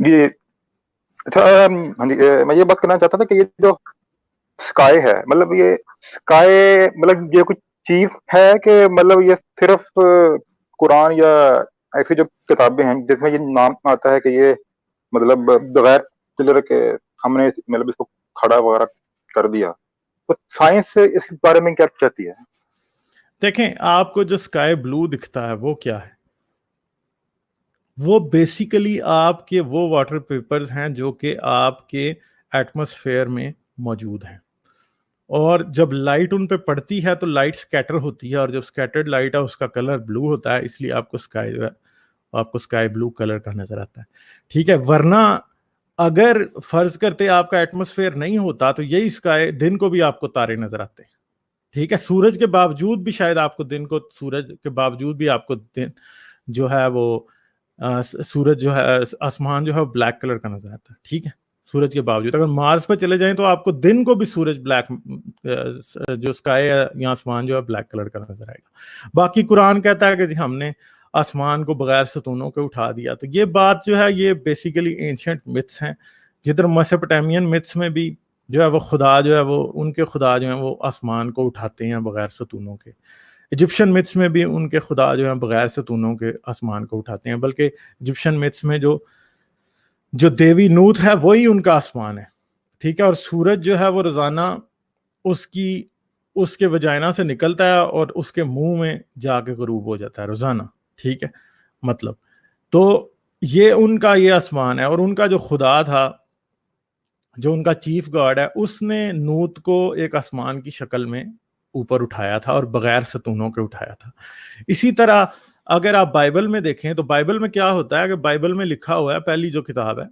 जी, अच्छा हाँ जी, मैं ये बात करना चाहता था कि ये जो स्काई है, मतलब ये स्काई मतलब ये कुछ चीज़ है कि मतलब ये सिर्फ़ कुरान या ऐसी जो किताबें हैं जिसमें ये नाम आता है कि ये मतलब बगैर पिलर के हमने मतलब इसको खड़ा वगैरह कर दिया। तो साइंस इसके बारे में क्या कहती है? देखें, आपको जो स्काई ब्लू दिखता है वो क्या है? वो बेसिकली आपके वो वाटर पेपर्स हैं जो कि आपके एटमॉस्फेयर में मौजूद हैं, और जब लाइट उन पे पड़ती है तो लाइट स्कैटर होती है, और जब स्कैटर्ड लाइट है उसका कलर ब्लू होता है, इसलिए आपको स्काई जो है आपको स्काई ब्लू कलर का नजर आता है। ठीक है, वरना अगर फर्ज करते आपका एटमॉस्फेयर नहीं होता तो यही स्काई दिन को भी आपको तारे नजर आते। ठीक है, सूरज के बावजूद भी शायद आपको दिन को, सूरज के बावजूद भी आपको दिन जो है वो सूरज जो है, आसमान जो है ब्लैक कलर का नजर आता है। ठीक है, सूरज के बावजूद अगर मार्स पर चले जाएं तो आपको दिन को भी सूरज ब्लैक, जो स्काई है या आसमान जो है ब्लैक कलर का नजर आएगा। बाकी कुरान कहता है कि जी हमने आसमान को बगैर सतूनों के उठा दिया, तो ये बात जो है ये बेसिकली एंशियंट मिथ्स हैं। जिधर मेसोपोटामियन मिथ्स में भी जो है वो खुदा जो है वो उनके खुदा जो है वो आसमान को उठाते हैं बगैर सतूनों के। इजिप्शियन मिथ्स में भी उनके खुदा जो है बगैर सतूनों के आसमान को उठाते हैं, बल्कि इजिप्शियन मिथ्स में जो जो देवी नूत है वही उनका आसमान है। ठीक है, और सूरज जो है वो रोजाना उसकी उसके वजाइना से निकलता है और उसके मुंह में जाके गरूब हो जाता है रोजाना। ठीक है, मतलब तो ये उनका ये आसमान है, और उनका जो खुदा था, जो उनका चीफ गॉड है, उसने नूत को एक आसमान की शक्ल में ऊपर उठाया था और बगैर सतूनों के उठाया था। इसी तरह अगर आप बाइबल में देखें तो बाइबल में क्या होता है कि बाइबल में लिखा हुआ है, पहली जो किताब है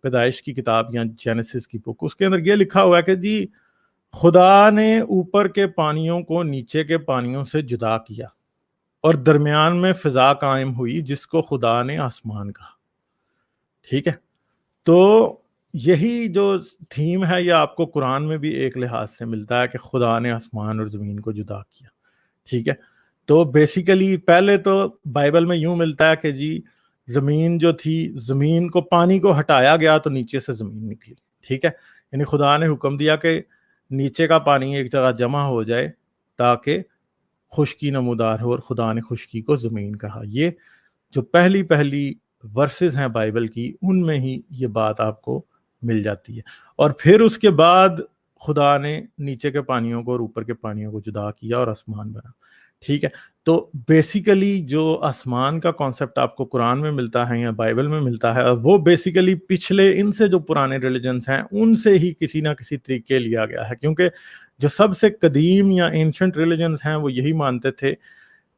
पैदाइश की किताब या जेनेसिस की बुक, उसके अंदर ये लिखा हुआ है कि जी खुदा ने ऊपर के पानियों को नीचे के पानियों से जुदा किया और दरमियान में फिजा कायम हुई जिसको खुदा ने आसमान कहा। ठीक है, तो यही जो थीम है ये आपको कुरान में भी एक लिहाज से मिलता है कि खुदा ने आसमान और ज़मीन को जुदा किया। ठीक है, तो बेसिकली पहले तो बाइबल में यूं मिलता है कि जी ज़मीन जो थी, ज़मीन को पानी को हटाया गया तो नीचे से ज़मीन निकली। ठीक है, यानी खुदा ने हुक्म दिया कि नीचे का पानी एक जगह जमा हो जाए ताकि खुश्की नमूदार हो, और खुदा ने खुश्की को ज़मीन कहा। ये जो पहली पहली वर्सेस हैं बाइबल की, उनमें ही ये बात आपको मिल जाती है। और फिर उसके बाद खुदा ने नीचे के पानियों को और ऊपर के पानियों को जुदा किया और आसमान बना। ठीक है, तो बेसिकली जो आसमान का कॉन्सेप्ट आपको कुरान में मिलता है या बाइबल में मिलता है, वो बेसिकली पिछले इनसे जो पुराने रिलीजन्स हैं उनसे ही किसी ना किसी तरीके लिया गया है, क्योंकि जो सबसे कदीम या एंशंट रिलीजन्स हैं वो यही मानते थे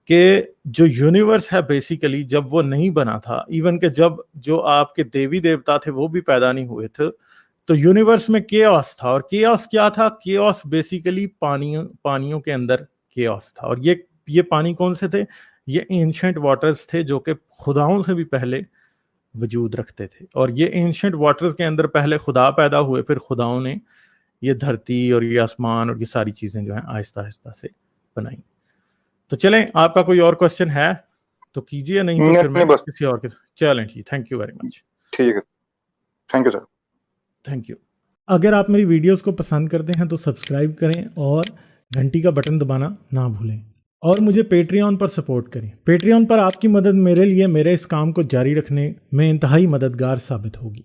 कि जो यूनिवर्स है बेसिकली जब वो नहीं बना था, इवन के जब जो आपके देवी देवता थे वो भी पैदा नहीं हुए थे, तो यूनिवर्स में केओस था। और केओस क्या था? केओस बेसिकली पानियों के अंदर केओस था। और ये पानी कौन से थे? ये एंशंट वाटर्स थे जो कि खुदाओं से भी पहले वजूद रखते थे, और ये एंशंट वाटर्स के अंदर पहले खुदा पैदा हुए, फिर खुदाओं ने ये धरती और ये आसमान और ये सारी चीजें जो हैं आहिस्ता आहिस्ता से बनाई। तो चलें, आपका कोई और क्वेश्चन है तो कीजिए, नहीं तो नहीं, फिर नहीं मैं बस किसी और के। चलें जी, थैंक यू वेरी मच। ठीक है। Thank you sir. Thank you. अगर आप मेरी वीडियोस को पसंद करते हैं तो सब्सक्राइब करें और घंटी का बटन दबाना ना भूलें, और मुझे पेट्रियन पर सपोर्ट करें। पेट्रियन पर आपकी मदद मेरे लिए मेरे इस काम को जारी रखने में इंतहाई मददगार साबित होगी।